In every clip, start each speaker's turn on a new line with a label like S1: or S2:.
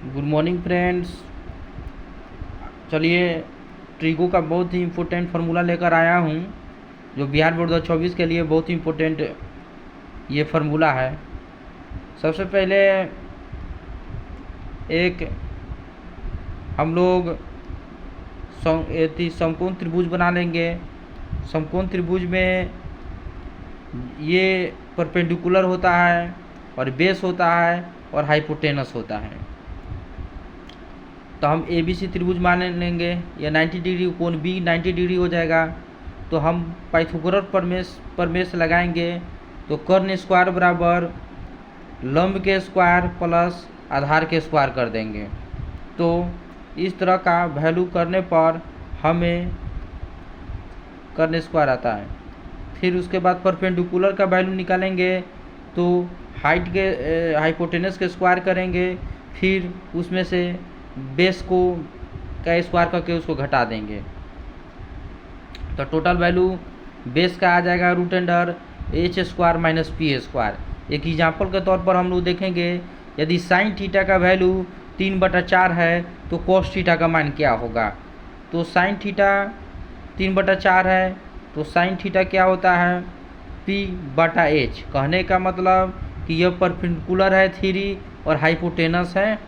S1: Good morning friends. चलिए, trigo का बहुत ही इम्पोर्टेंट फार्मूला लेकर आया हूँ जो बिहार बोर्ड 2024 के लिए बहुत ही इम्पोर्टेंट ये फार्मूला है। सबसे पहले एक हम लोग समकोण त्रिभुज बना लेंगे। समकोण त्रिभुज में ये परपेंडिकुलर होता है और बेस होता है और हाइपोटेनस होता है। तो हम ABC त्रिभुज मान लेंगे। या 90 डिग्री कोण B 90 डिग्री हो जाएगा। तो हम पाइथागोरस प्रमेय लगाएंगे। तो कर्ण स्क्वायर बराबर लंब के स्क्वायर प्लस आधार के स्क्वायर कर देंगे। तो इस तरह का वैल्यू करने पर हमें कर्ण स्क्वायर आता है। फिर उसके बाद परपेंडिकुलर का वैल्यू निकालेंगे तो हाइट के हाइपोटेनस के स्क्वायर करेंगे। फिर उसमें से बेस को का स्क्वायर करके उसको घटा देंगे। तो टोटल वैल्यू बेस का आ जाएगा √h² माइनस p²। एक एग्जाम्पल के तौर पर हम लोग देखेंगे, यदि साइन थीटा का वैल्यू 3/4 है तो कोस थीटा का मान क्या होगा। तो साइन थीटा 3/4 है तो साइन थीटा क्या होता है p/h। कहने का मतलब कि यह परपेंडिकुलर है 3 और हाइपोटेनस है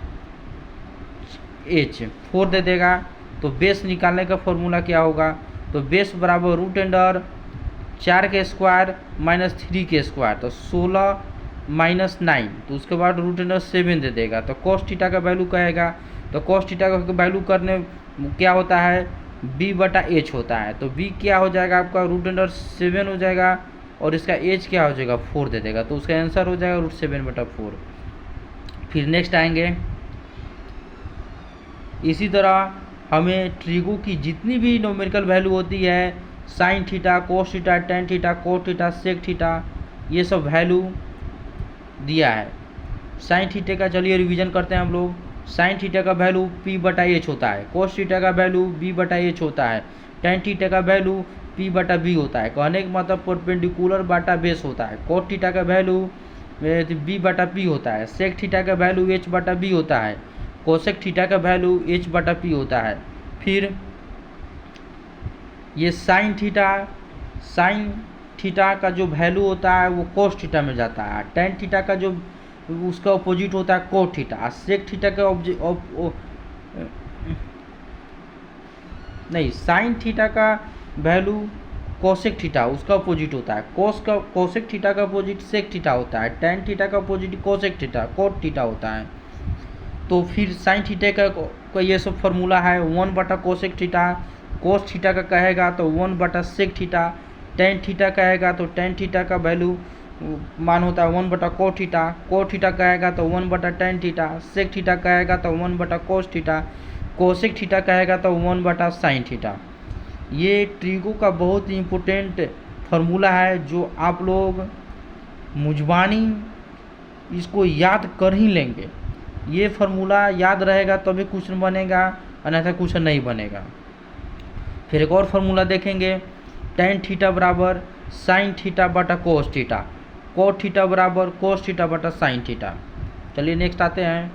S1: h 4 दे देगा। तो बेस निकालने का फॉर्मूला क्या होगा, तो बेस बराबर √4 के स्क्वायर माइनस 3 के स्क्वायर। तो 16 माइनस 9, तो उसके बाद √7 दे देगा। तो कॉस थीटा का वैल्यू कहेगा। तो कॉस थीटा का वैल्यू करने क्या होता है b/h होता है। तो b क्या हो जाएगा आपका √7 हो जाएगा और इसका h क्या हो जाएगा 4 दे देगा। तो उसका आंसर हो जाएगा √7/4। फिर नेक्स्ट आएंगे। इसी तरह हमें ट्रिगो की जितनी भी न्यूमेरिकल वैल्यू होती है, sine theta, cos theta, tan theta, cot theta, sec theta, ये सब वैल्यू दिया है। साइन थीटे का चलिए रिवीजन करते हैं हम लोग। साइन थीटा का वैल्यू p/h होता है, कोस थीटा का वैल्यू b/h होता है, टेन थीटा का वैल्यू p/b होता है। कहने का मतलब परपेंडिकुलर बाटा बेस होता है। कोट थीटा का वैल्यू b/p होता है। सेक थीटा का वैल्यू h/b होता है। कोसेक थीटा का वैल्यू h/p होता है। फिर ये साइन थीटा का जो वैल्यू होता है वो कोस थीटा में जाता है। टेन थीटा का जो उसका अपोजिट होता है कोट थीटा। सेक थीटा का साइन थीटा का वैल्यू कोसेक थीटा उसका अपोजिट होता है। कोसेक थीटा का अपोजिट सेक थीटा होता है। टेन थीटा का opposite cosec theta cot theta होता है। तो फिर साइन थीटा का ये सब फार्मूला है 1/कोसेक थीटा। कोस थीटा का कहेगा तो 1/सेक थीटा। टेन थीटा कहेगा तो टेन थीटा का वैल्यू मान होता है 1/कोट थीटा। कोट थीटा कहेगा तो 1/टेन थीटा। सेक थीटा कहेगा तो 1/कोस थीटा। कोसेक थीटा कहेगा तो 1/साइन थीटा। ये ट्रिगो का बहुत ही इम्पोर्टेंट फार्मूला है जो आप लोग मुजबानी इसको याद कर ही लेंगे। ये फार्मूला याद रहेगा तभी क्वेश्चन बनेगा, अन्यथा क्वेश्चन नहीं बनेगा। फिर एक और फार्मूला देखेंगे, टेन थीटा बराबर साइन थीटा बटा कोस थीटा। कोट थीटा बराबर कोस थीटा बटा साइन थीटा। चलिए नेक्स्ट आते हैं।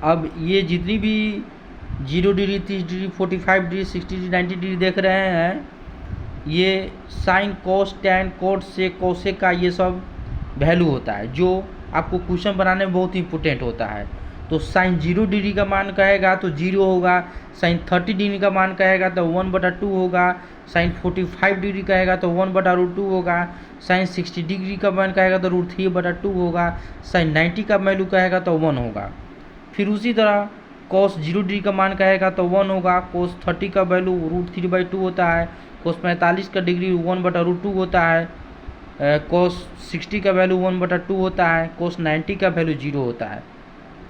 S1: अब ये जितनी भी 0 degree 30 degree 45 degree 60 degree 90 degree देख रहे हैं, ये साइन कोस टेन कोट से कोसेक का ये सब वैल्यू होता है जो आपको क्वेश्चन बनाने में बहुत इंपॉर्टेंट होता है। तो साइन 0 डिग्री का मान कहेगा तो 0 होगा। साइन 30 डिग्री का मान कहेगा तो 1/2 होगा। साइन 45 डिग्री कहेगा तो 1/√2 होगा। साइन 60 डिग्री का मान कहेगा तो √3/2 होगा। साइन 90 का वैल्यू कहेगा तो 1 होगा। फिर उसी तरह कोस 0 डिग्री का मान कहेगा तो 1 होगा। कोस 30 का वैल्यू √3/2 होता है। कोस 45 का डिग्री 1/√2 होता है। कोस 60 का वैल्यू 1/2 होता है। कोस 90 का वैल्यू 0 होता है।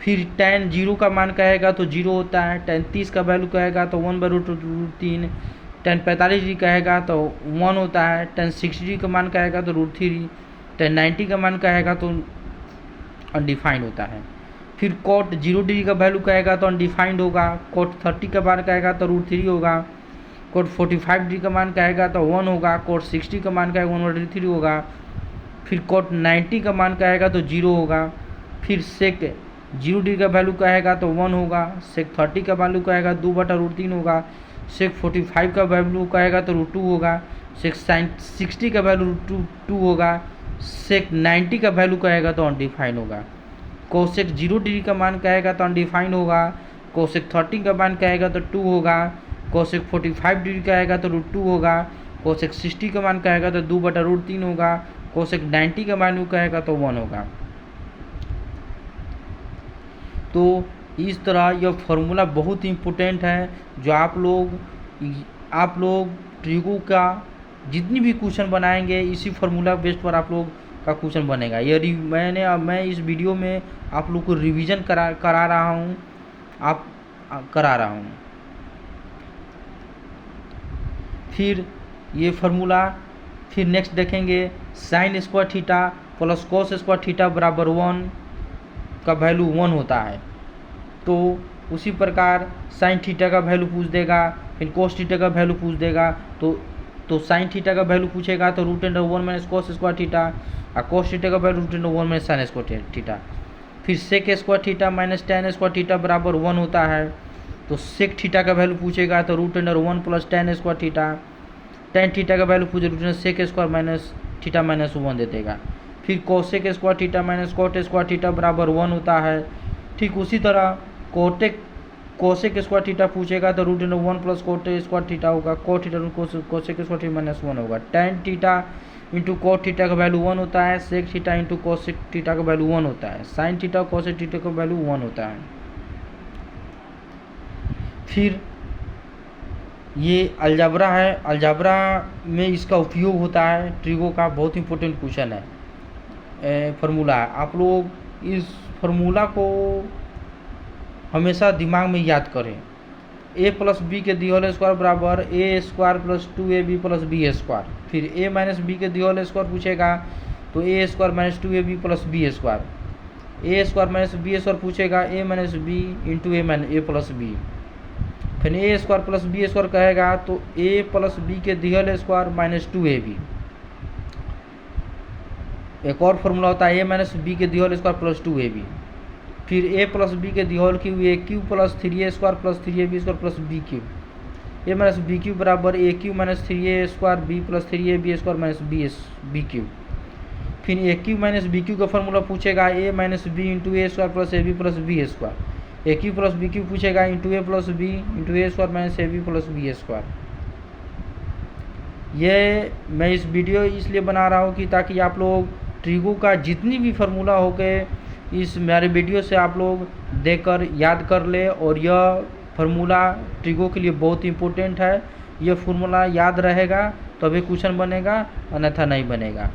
S1: फिर टेन 0 का मान कहेगा तो 0 होता है। टेन 30 का वैल्यू कहेगा तो 1/√3। टेन 45 डिग्री कहेगा तो 1 होता है। टेन 60 डिग्री का मान कहेगा तो √3। टेन 90 का मान कहेगा तो अनडिफाइंड होता है। फिर कोट 0 डिग्री का वैल्यू कहेगा तो अनडिफाइंड होगा। कोट 30 का मान कहेगा तो √3 होगा। कोट 45 डिग्री का मान कहेगा तो 1 होगा। कोट 60 का मान कहेगा 1/3 होगा। फिर कॉट 90 का मान का आएगा तो 0 होगा। फिर सेक 0 डिग्री का वैल्यू का आएगा तो 1 होगा। सेक 30 का वैल्यू का आएगा 2/√3 होगा। सेक 45 का वैल्यू का आएगा तो √2 होगा। सेक 60 का वैल्यू √2 होगा। सेक 90 का वैल्यू का आएगा तो अनडिफाइन होगा। कोसेक 0 डिग्री का मान का आएगा तो अनडिफाइन होगा। कोसेक 30 का मान का आएगा तो 2 होगा। कोसेक 45 डिग्री का आएगा तो √2 होगा। कोसेक 60 का मान का आएगा तो 2/√3 होगा। कोसेक 90 का वैल्यू का आएगा तो 1 होगा। तो इस तरह यह फार्मूला बहुत ही इम्पोर्टेंट है, जो आप लोग ट्रिगो का जितनी भी क्वेश्चन बनाएंगे इसी फार्मूला बेस्ड पर आप लोग का क्वेश्चन बनेगा। मैं इस वीडियो में आप लोग को रिवीजन करा रहा हूँ, फिर ये फार्मूला फिर नेक्स्ट देखेंगे। Sign square theta plus cos square theta बराबर 1 का वैल्यू 1 होता है। तो उसी प्रकार साइन थीटा का वैल्यू पूछ देगा, फिर कॉस थीटा का वैल्यू पूछ देगा। तो साइन थीटा का वैल्यू पूछेगा तो √1 - कॉस स्क्वायर थीटा, और कॉस थीटा का वैल्यू √1 - साइन स्क्वायर थीटा। फिर sec square theta minus tan square theta बराबर 1 होता है। तो सेक थीटा का वैल्यू पूछेगा तो √1 + tan square theta. tan theta का वैल्यू पूछे √sec square minus theta minus 1 दे देगा। फिर cosec square theta minus cot square theta बराबर 1 होता है। ठीक उसी तरह कोसेक स्क्वायर थीटा पूछेगा तो √1 + कॉट स्क्वायर थीटा होगा। Cot theta cosec square theta minus 1 होगा। tan theta into cot theta का वैल्यू 1 होता है। Sec theta into cosec theta का वैल्यू 1 होता है। साइन थीटा कोसेक थीटा का वैल्यू 1 होता है। फिर ये अलजबरा है, अलजबरा में इसका उपयोग होता है। ट्रिगो का बहुत इंपॉर्टेंट क्वेश्चन है, फार्मूला है। आप लोग इस फार्मूला को हमेशा दिमाग में याद करें। a + b के दी होल स्क्वायर बराबर a² + 2ab + b स्क्वायर। फिर a - b के दी होल स्क्वायर पूछेगा तो a² - 2ab + b square. a² - b square पूछेगा a - b × a + b। फिर a² + b स्क्वायर कहेगा तो a + b के the whole square minus 2ab। एक और फार्मूला होता है a - b के दी होल स्क्वायर + 2ab। फिर a + b के the whole cube a³ + 3a² + 3ab² + b³। a - b³ बराबर a³ - 3a² b + 3ab² - b³। फिर a³ - b³ का फार्मूला पूछेगा a - b × a² + ab + b²। a³ + b³ पूछेगा × a + b × a² - ab + b²। ये मैं इस video इसलिए बना रहा हूँ कि ताकि आप लोग ट्रिगो का जितनी भी फार्मूला हो गए इस मेरे वीडियो से आप लोग देखकर याद कर ले। और यह फार्मूला ट्रिगो के लिए बहुत इंपॉर्टेंट है। यह फार्मूला याद रहेगा तभी क्वेश्चन बनेगा, अन्यथा नहीं बनेगा।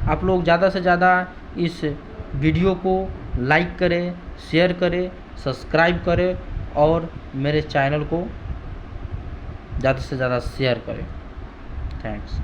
S1: आप लोग ज़्यादा से ज़्यादा इस वीडियो को लाइक करें, शेयर करें, सब्सक्राइब करें और मेरे चैनल को ज़्यादा से ज़्यादा शेयर करें। थैंक्स।